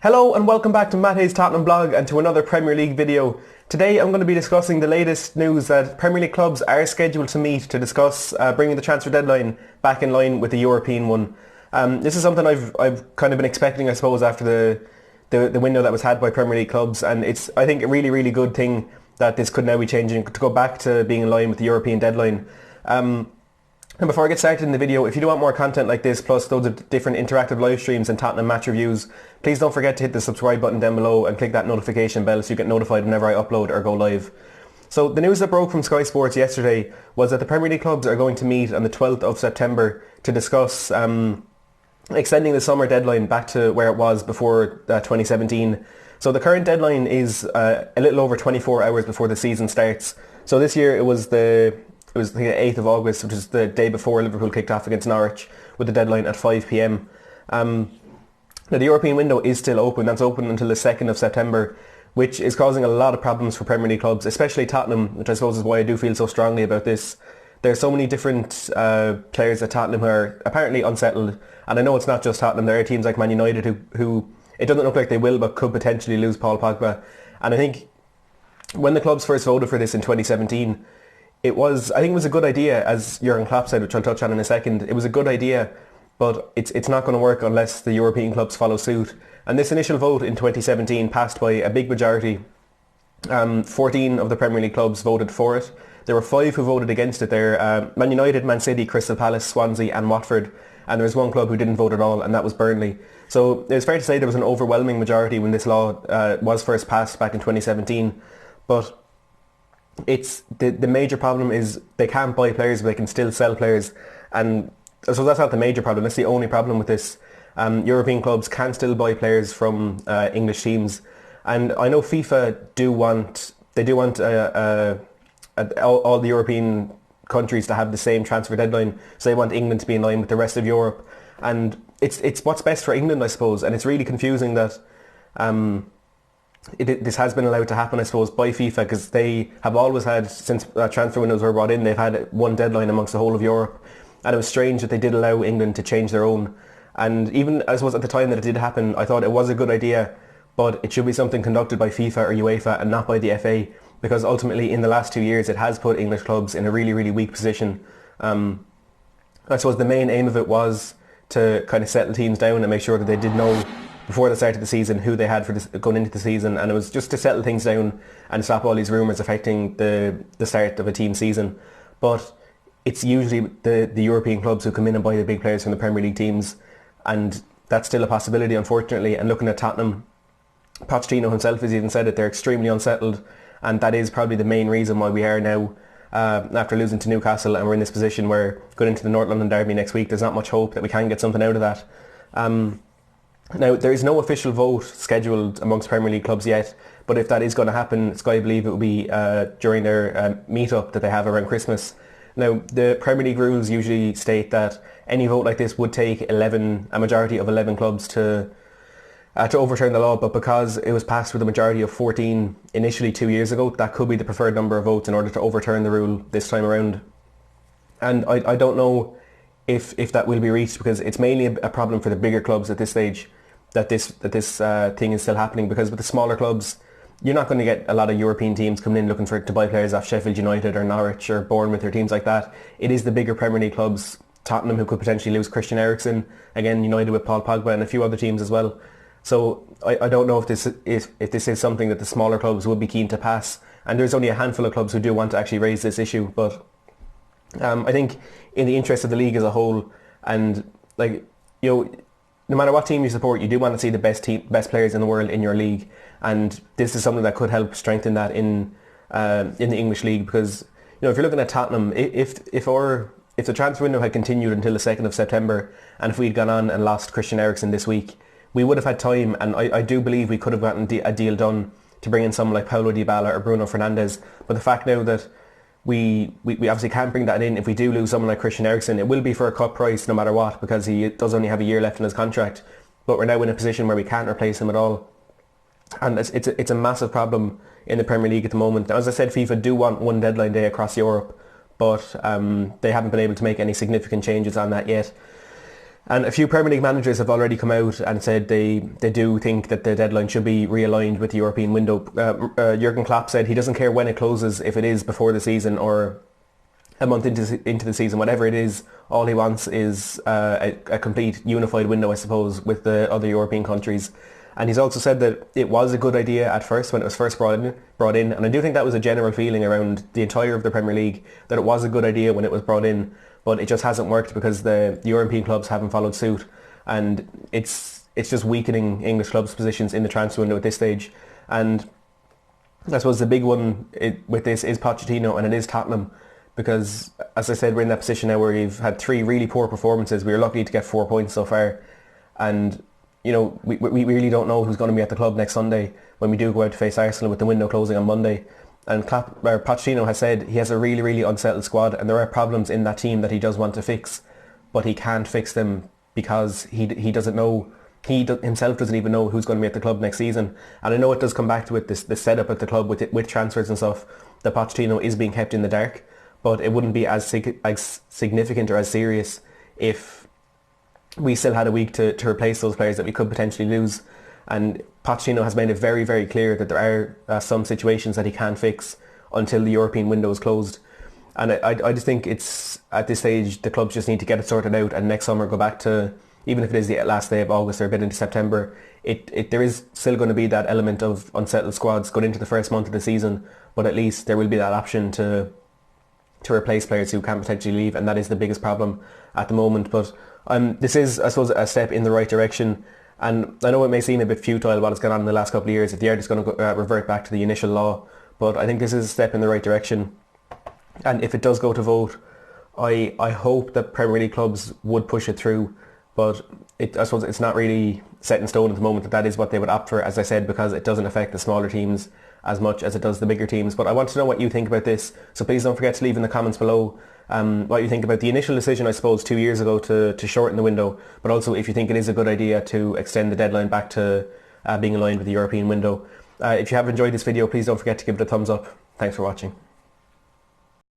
Hello and welcome back to Matthew's Tottenham blog and to another Premier League video. Today I'm going to be discussing the latest news that Premier League clubs are scheduled to meet to discuss bringing the transfer deadline back in line with the European one. This is something I've kind of been expecting, I suppose, after the window that was had by Premier League clubs, and it's, I think, a really good thing that this could now be changing to go back to being in line with the European deadline. And before I get started in the video, if you do want more content like this, plus loads of different interactive live streams and Tottenham match reviews, please don't forget to hit the subscribe button down below and click that notification bell so you get notified whenever I upload or go live. So the news that broke from Sky Sports yesterday was that the Premier League clubs are going to meet on the 12th of September to discuss extending the summer deadline back to where it was before 2017. So the current deadline is a little over 24 hours before the season starts. So this year it was the 8th of August, which is the day before Liverpool kicked off against Norwich, with the deadline at 5 p.m. Now the European window is still open. That's open until the 2nd of September, which is causing a lot of problems for Premier League clubs, especially Tottenham, which I suppose is why I do feel so strongly about this. There are so many different players at Tottenham who are apparently unsettled, and I know it's not just Tottenham. There are teams like Man United who it doesn't look like they will, but could potentially lose Paul Pogba. And I think when the clubs first voted for this in 2017, I think it was a good idea, as Jurgen Klopp said, which I'll touch on in a second. It was a good idea, but it's not going to work unless the European clubs follow suit. And this initial vote in 2017 passed by a big majority. 14 of the Premier League clubs voted for it. There were 5 who voted against it there. Man United, Man City, Crystal Palace, Swansea and Watford. And there was one club who didn't vote at all, and that was Burnley. So it's fair to say there was an overwhelming majority when this law was first passed back in 2017. But it's the major problem is they can't buy players, but they can still sell players, and so that's not the major problem. That's the only problem with this. European clubs can still buy players from English teams, and I know FIFA do want all the European countries to have the same transfer deadline. So they want England to be in line with the rest of Europe, and it's what's best for England, I suppose. And it's really confusing that this has been allowed to happen, I suppose, by FIFA, because they have always had, since transfer windows were brought in, they've had one deadline amongst the whole of Europe. And it was strange that they did allow England to change their own. And even, I suppose, at the time that it did happen, I thought it was a good idea, but it should be something conducted by FIFA or UEFA and not by the FA, because ultimately in the last 2 years it has put English clubs in a really weak position. I suppose the main aim of it was to kind of settle teams down and make sure that they did know before the start of the season who they had for this, going into the season, and it was just to settle things down and stop all these rumours affecting the start of a team season. But it's usually the European clubs who come in and buy the big players from the Premier League teams, and that's still a possibility, unfortunately. And looking at Tottenham, Pochettino himself has even said that they're extremely unsettled, and that is probably the main reason why we are now, after losing to Newcastle, and we're in this position where going into the North London derby next week, there's not much hope that we can get something out of that. Now, there is no official vote scheduled amongst Premier League clubs yet, but if that is going to happen, Sky believe it will be during their meet-up that they have around Christmas. Now, the Premier League rules usually state that any vote like this would take a majority of 11 clubs to overturn the law, but because it was passed with a majority of 14 initially 2 years ago, that could be the preferred number of votes in order to overturn the rule this time around. And I don't know if that will be reached, because it's mainly a problem for the bigger clubs at this stage that this thing is still happening, because with the smaller clubs you're not going to get a lot of European teams coming in looking to buy players off Sheffield United or Norwich or Bournemouth or teams like that. It is the bigger Premier League clubs, Tottenham, who could potentially lose Christian Eriksen, again United with Paul Pogba, and a few other teams as well. So I don't know if this is something that the smaller clubs would be keen to pass, and there's only a handful of clubs who do want to actually raise this issue. But I think in the interest of the league as a whole, and no matter what team you support, you do want to see the best players in the world in your league, and this is something that could help strengthen that in the English league. Because if you're looking at Tottenham, if the transfer window had continued until the 2nd of September, and if we'd gone on and lost Christian Eriksen this week, we would have had time, and I do believe we could have gotten a deal done to bring in someone like Paulo Dybala or Bruno Fernandes. But the fact now that we obviously can't bring that in, if we do lose someone like Christian Eriksen, it will be for a cut price no matter what, because he does only have a year left in his contract. But we're now in a position where we can't replace him at all, and it's a massive problem in the Premier League at the moment. Now, as I said, FIFA do want one deadline day across Europe, but they haven't been able to make any significant changes on that yet. And a few Premier League managers have already come out and said they do think that the deadline should be realigned with the European window. Jurgen Klopp said he doesn't care when it closes, if it is before the season or a month into the season, whatever it is. All he wants is a complete unified window, I suppose, with the other European countries. And he's also said that it was a good idea at first when it was first brought in, and I do think that was a general feeling around the entire of the Premier League, that it was a good idea when it was brought in, but it just hasn't worked because the European clubs haven't followed suit, and it's just weakening English clubs' positions in the transfer window at this stage. And I suppose the big one with this is Pochettino, and it is Tottenham, because as I said, we're in that position now where we've had 3 really poor performances. We were lucky to get 4 points so far, and we really don't know who's going to be at the club next Sunday when we do go out to face Arsenal with the window closing on Monday. And Pochettino has said he has a really, really unsettled squad, and there are problems in that team that he does want to fix, but he can't fix them because he doesn't know, himself doesn't even know who's going to be at the club next season. And I know it does come back to it, this setup at the club with transfers and stuff, that Pochettino is being kept in the dark, but it wouldn't be as significant or as serious if we still had a week to replace those players that we could potentially lose. And Pochettino has made it very, very clear that there are some situations that he can't fix until the European window is closed. And I just think it's, at this stage, the clubs just need to get it sorted out, and next summer go back to, even if it is the last day of August or a bit into September, there is still going to be that element of unsettled squads going into the first month of the season, but at least there will be that option to replace players who can potentially leave, and that is the biggest problem at the moment. But this is, I suppose, a step in the right direction, and I know it may seem a bit futile what has gone on in the last couple of years, if they are just going to revert back to the initial law, but I think this is a step in the right direction. And if it does go to vote, I hope that Premier League clubs would push it through, but I suppose it's not really set in stone at the moment that is what they would opt for, as I said, because it doesn't affect the smaller teams as much as it does the bigger teams. But I want to know what you think about this, so please don't forget to leave in the comments below what you think about the initial decision, I suppose, 2 years ago to shorten the window, but also if you think it is a good idea to extend the deadline back to being aligned with the European window. If you have enjoyed this video, please don't forget to give it a thumbs up. Thanks for watching.